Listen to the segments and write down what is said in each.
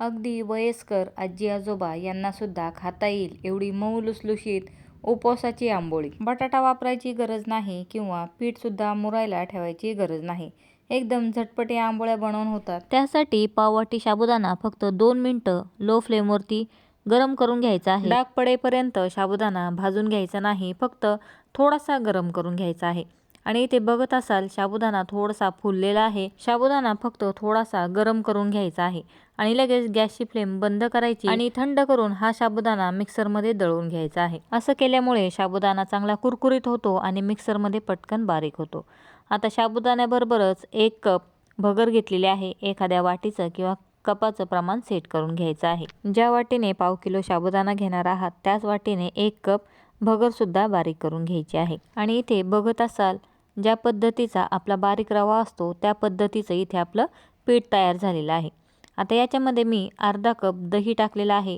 अगदी वयस्कर आजी आजोबा यांना सुद्धा खाता येईल एवढी मऊ लुसलुशीत उपवासाची आंबोळी. बटाटा वापरायची गरज नाही किंवा पीठ सुद्धा मुरायला ठेवायची गरज नाही. एकदम झटपट या आंबोळ्या बनवून होतात. त्यासाठी पाववाटी साबुदाणा फक्त 2 मिनिटं लो फ्लेमवरती गरम करून घ्यायचा आहे. डाग पडेपर्यंत साबुदाणा भाजून घ्यायचा नाही, फक्त थोडासा गरम करून घ्यायचा आहे. आणि इथे बघत असाल साबुदाणा थोडासा फुललेला आहे. साबुदाणा फक्त थोडासा गरम करून घ्यायचा आहे आणि लगेच गॅसची फ्लेम बंद करायची आणि थंड करून हा साबुदाणा मिक्सरमध्ये दळून घ्यायचा आहे. असं केल्यामुळे साबुदाणा चांगला कुरकुरीत होतो आणि मिक्सरमध्ये पटकन बारीक होतो. आता साबुदाण्याबरोबरच 1 कप भगर घेतलेली आहे. एखाद्या वाटीचं किंवा कपाचं प्रमाण सेट करून घ्यायचं आहे. ज्या वाटीने पाव किलो साबुदाणा घेणार आहात त्याच वाटीने 1 कप भगर सुद्धा बारीक करून घ्यायची आहे. आणि इथे बघत असाल ज्या पद्धतीचा आपला बारीक रवा असतो त्या पद्धतीचं इथे आपलं पीठ तयार झालेलं आहे. आता याच्यामध्ये मी अर्धा कप दही टाकलेलं आहे.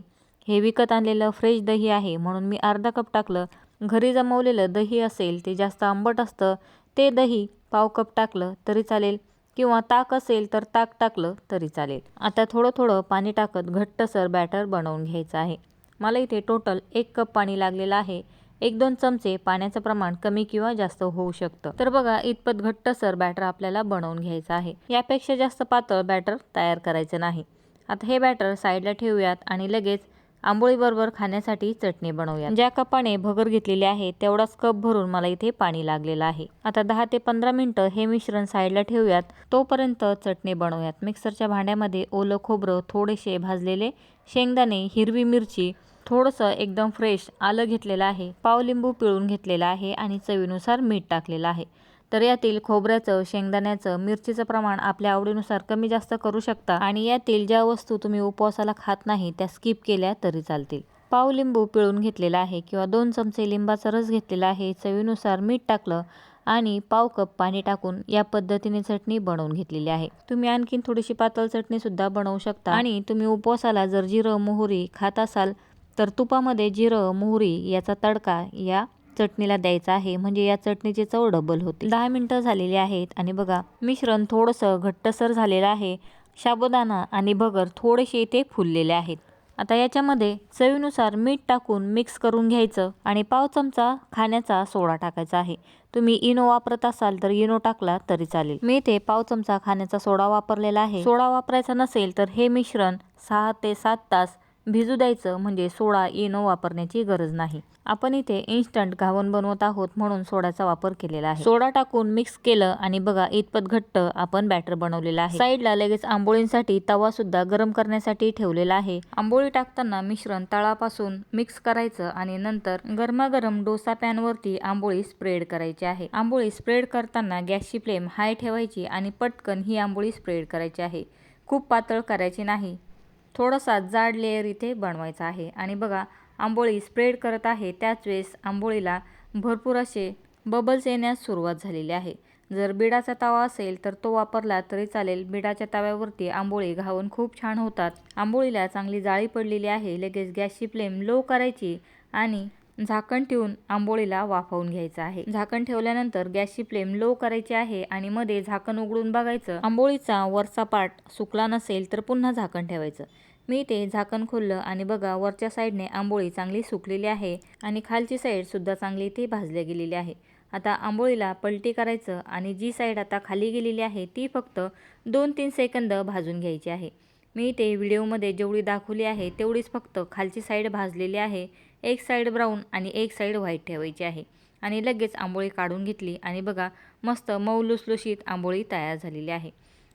हे विकत आणलेलं फ्रेश दही आहे म्हणून मी अर्धा कप टाकलं. घरी जमवलेलं दही असेल ते जास्त आंबट असतं, ते दही पाव कप टाकलं तरी चालेल किंवा ताक असेल तर ताक टाकलं तरी चालेल. आता थोडं थोडं पाणी टाकत घट्टसर बॅटर बनवून घ्यायचं आहे. मला इथे टोटल 1 कप पाणी लागलेलं आहे. 1-2 चमचे पाण्याचं प्रमाण कमी किंवा जास्त होऊ शकतं. तर बघा इतपत घट्टसर बॅटर आपल्याला बनवून घ्यायचं आहे. यापेक्षा जास्त पातळ बॅटर तयार करायचं नाही. आता हे बॅटर साईडला ठेवूयात आणि लगेच आंबोळीबरोबर खाण्यासाठी चटणी बनवूयात. ज्या कपाने भगर घेतलेली आहे तेवढाच कप भरून मला इथे पाणी लागलेलं आहे. आता 10 ते 15 मिनिटं हे मिश्रण साईडला ठेवूयात. तोपर्यंत चटणी बनवूयात. मिक्सरच्या भांड्यामध्ये ओलं खोबरं, थोडेसे भाजलेले शेंगदाणे, हिरवी मिरची, थोडंसं एकदम फ्रेश आलं घेतलेलं आहे, पाव लिंबू पिळून घेतलेला आहे आणि चवीनुसार मीठ टाकलेलं आहे. तर यातील खोबऱ्याचं, शेंगदाण्याचं, मिरचीचं प्रमाण आपल्या आवडीनुसार कमी जास्त करू शकता आणि यातील ज्या वस्तू तुम्ही उपवासाला खात नाही त्या स्किप केल्या तरी चालतील. पाव लिंबू पिळून घेतलेला आहे किंवा 2 चमचे लिंबाचा रस घेतलेला आहे, चवीनुसार मीठ टाकलं आणि पाव कप पाणी टाकून या पद्धतीने चटणी बनवून घेतलेली आहे. तुम्ही आणखीन थोडीशी पातळ चटणी सुद्धा बनवू शकता. आणि तुम्ही उपवासाला जर जिरं मोहरी खात असाल तर तुपामध्ये जिरं मोहरी याचा तडका या चटणीला द्यायचा आहे, म्हणजे या चटणीची चव डबल होते. 10 मिनिटं झालेली आहेत आणि बघा मिश्रण थोडंसं घट्टसर झालेलं आहे. साबुदाणा आणि भगर थोडेसे इथे फुललेले आहेत. आता याच्यामध्ये चवीनुसार मीठ टाकून मिक्स करून घ्यायचं आणि पाव चमचा खाण्याचा सोडा टाकायचा आहे. तुम्ही इनो वापरत असाल तर इनो टाकला तरी चालेल. मी इथे पाव चमचा खाण्याचा सोडा वापरलेला आहे. सोडा वापरायचा नसेल तर हे मिश्रण 6 ते 7 तास भिजू द्यायचं, म्हणजे सोडा इनो वापरण्याची गरज नाही. आपण इथे इन्स्टंट घावन बनवत आहोत म्हणून सोड्याचा वापर केलेला आहे. सोडा टाकून मिक्स केलं आणि बघा इतपत घट्ट आपण बॅटर बनवलेलं आहे. साईडला लगेच आंबोळींसाठी तवा सुद्धा गरम करण्यासाठी ठेवलेला आहे. आंबोळी टाकताना मिश्रण तळापासून मिक्स करायचं आणि नंतर गरमागरम डोसा पॅनवरती आंबोळी स्प्रेड करायची आहे. आंबोळी स्प्रेड करताना गॅसची फ्लेम हाय ठेवायची आणि पटकन ही आंबोळी स्प्रेड करायची आहे. खूप पातळ करायची नाही, थोडासा जाड लेयर इथे बनवायचा आहे. आणि बघा आंबोळी स्प्रेड करत आहे त्याच वेळेस आंबोळीला भरपूर असे बबल्स येण्यास सुरुवात झालेली आहे. जर बिडाचा तवा असेल तर तो वापरला तरी चालेल. बिडाच्या तव्यावरती आंबोळी घावून खूप छान होतात. आंबोळीला चांगली जाळी पडलेली आहे. लगेच गॅसची फ्लेम लो करायची आणि झाकण ठेवून आंबोळीला वाफवून घ्यायचं आहे. झाकण ठेवल्यानंतर गॅसची फ्लेम लो करायची आहे आणि मध्ये झाकण उघडून बघायचं. आंबोळीचा वरचा पार्ट सुकला नसेल तर पुन्हा झाकण ठेवायचं. मी ते झाकण खोललं आणि बघा वरच्या साईडने आंबोळी चांगली सुकलेली आहे आणि खालची साईड सुद्धा चांगली ती भाजल्या गेलेली आहे. आता आंबोळीला पलटी करायचं आणि जी साईड आता खाली गेलेली आहे ती फक्त 2-3 सेकंद भाजून घ्यायची आहे. मी ते व्हिडिओमध्ये जेवढी दाखवली आहे तेवढीच फक्त खालची साईड भाजलेली आहे. एक साईड ब्राऊन आणि एक साईड व्हाईट ठेवायची आहे. आणि लगेच आंबोळी काढून घेतली आणि बघा मस्त मऊ लुसलुशीत आंबोळी तयार झालेली आहे.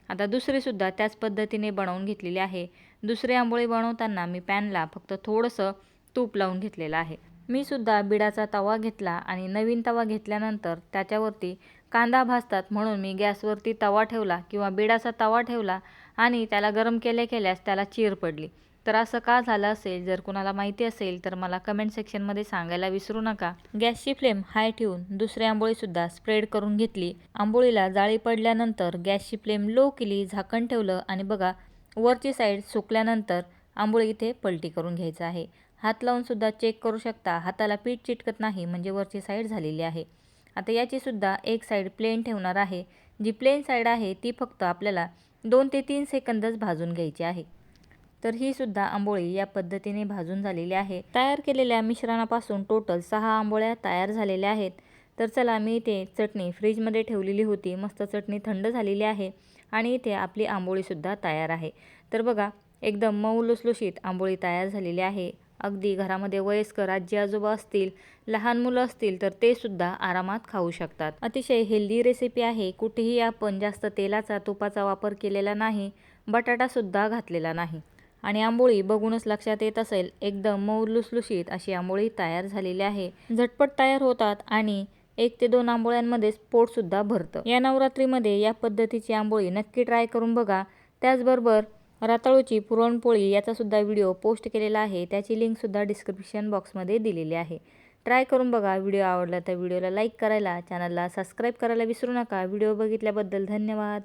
आता दुसरीसुद्धा त्याच पद्धतीने बनवून घेतलेली आहे. दुसरी आंबोळी बनवताना मी पॅनला फक्त थोडंसं तूप लावून घेतलेलं आहे. मी सुद्धा बिडाचा तवा घेतला आणि नवीन तवा घेतल्यानंतर त्याच्यावरती कांदा भाजतात म्हणून मी गॅसवरती तवा ठेवला किंवा बिडाचा तवा ठेवला आणि त्याला गरम केल्यास त्याला चीर पडली. तर असं का झालं असेल, जर कुणाला माहिती असेल तर मला कमेंट सेक्शनमध्ये सांगायला विसरू नका. गॅसची फ्लेम हाय ठेवून दुसरी आंबोळीसुद्धा स्प्रेड करून घेतली. आंबोळीला जाळी पडल्यानंतर गॅसची फ्लेम लो केली, झाकण ठेवलं आणि बघा वरची साईड सुकल्यानंतर आंबोळी इथे पलटी करून घ्यायचं आहे. हात लावून सुद्धा चेक करू शकता, हाताला पीठ चिटकत नाही म्हणजे वरची साईड झालेली आहे. आता याची सुद्धा एक साईड प्लेन ठेवणार आहे. जी प्लेन साईड आहे ती फक्त आपल्याला 2 ते 3 सेकंदच भाजून घ्यायची आहे. तर ही सुद्धा आंबोळी या पद्धतीने भाजून झालेली आहे। तयार केलेल्या मिश्रणापासून टोटल 6 आंबोळ्या तयार झालेल्या आहेत। तर चला, मी इथे चटणी फ्रीजमध्ये ठेवलेली होती, मस्त चटणी थंड झालेली आहे आणि इथे आपली आंबोळीसुद्धा तयार आहे। तर बघा, एकदम मऊ लुसलुशीत आंबोळी तयार झालेली आहे। अगदी घरामध्ये वयस्कर आजी आजोबा असतील, लहान मुलं असतील तर ते सुद्धा आरामात खाऊ शकतात। अतिशय हेल्दी रेसिपी आहे। कुठेही आपण जास्त तेलाचा तुपाचा वापर केलेला नाही, बटाटासुद्धा घातलेला नाही आणि आंबोळी बघूनच लक्षात येत असेल, एकदम मऊ लुसलुशीत अशी आंबोळी तयार झालेली आहे। झटपट तयार होतात आणि 1 ते 2 आंबोळ्यांमध्येच पोटसुद्धा भरतं। या नवरात्रीमध्ये या पद्धतीची आंबोळी नक्की ट्राय करून बघा। त्याचबरोबर रताळूची पुरणपोळी याचासुद्धा व्हिडिओ पोस्ट केलेला आहे, त्याची लिंकसुद्धा डिस्क्रिप्शन बॉक्समध्ये दिलेली आहे। ट्राय करून बघा। व्हिडिओ आवडला तर व्हिडिओला लाईक करायला, चॅनलला सबस्क्राईब करायला विसरू नका। व्हिडिओ बघितल्याबद्दल धन्यवाद।